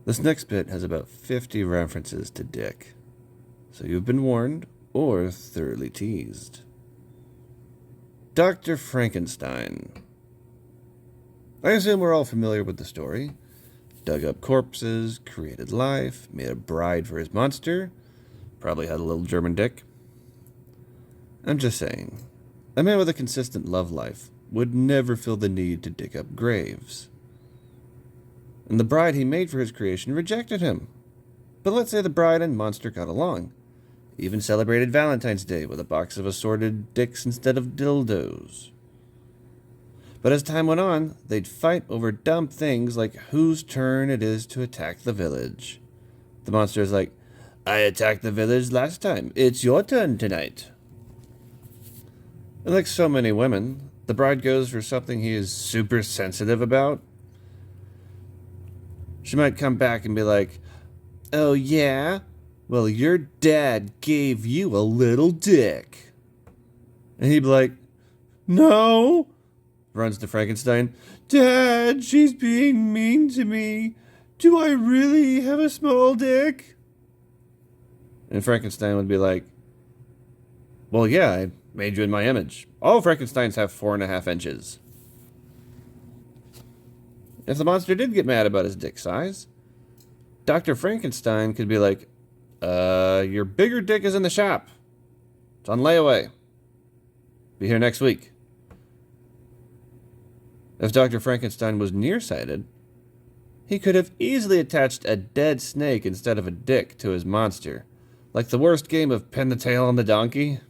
This next bit has about 50 references to Dick, so you've been warned or thoroughly teased. Dr. Frankenstein. I assume we're all familiar with the story. Dug up corpses, created life, made a bride for his monster, probably had a little German dick. I'm just saying, a man with a consistent love life would never feel the need to dig up graves. And the bride he made for his creation rejected him. But let's say the bride and monster got along. Even celebrated Valentine's Day with a box of assorted dicks instead of dildos. But as time went on, they'd fight over dumb things like whose turn it is to attack the village. The monster's like, I attacked the village last time. It's your turn tonight. And like so many women, the bride goes for something he is super sensitive about. She might come back and be like, oh yeah? Well, your dad gave you a little dick. And he'd be like, no. Runs to Frankenstein. Dad, she's being mean to me. Do I really have a small dick? And Frankenstein would be like, well, yeah, I made you in my image. All Frankensteins have 4.5 inches. If the monster did get mad about his dick size, Dr. Frankenstein could be like, your bigger dick is in the shop. It's on layaway. Be here next week. If Dr. Frankenstein was nearsighted, he could have easily attached a dead snake instead of a dick to his monster, like the worst game of pin the tail on the donkey.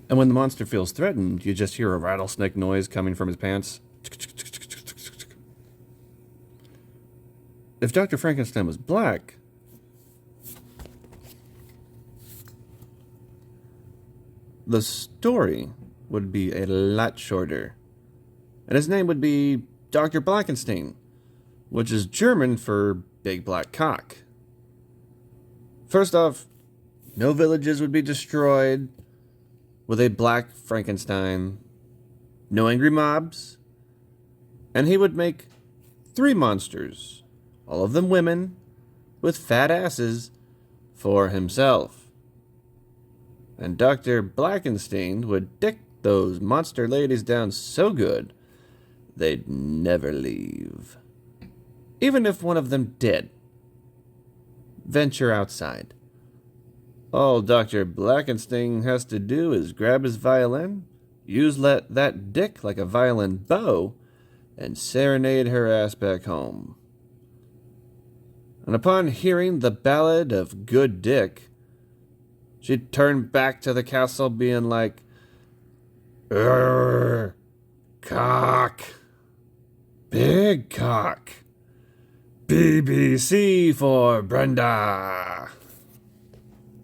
And when the monster feels threatened, you just hear a rattlesnake noise coming from his pants. If Dr. Frankenstein was black, the story would be a lot shorter. And his name would be Dr. Blackenstein, which is German for big black cock. First off, no villages would be destroyed with a black Frankenstein, no angry mobs, and he would make 3 monsters, all of them women, with fat asses, for himself. And Dr. Blackenstein would dick those monster ladies down so good, they'd never leave. Even if one of them did venture outside. All Dr. Blackenstein has to do is grab his violin, use that dick like a violin bow, and serenade her ass back home. And upon hearing the ballad of Good Dick, she'd turn back to the castle being like, cock, big cock, BBC for Brenda.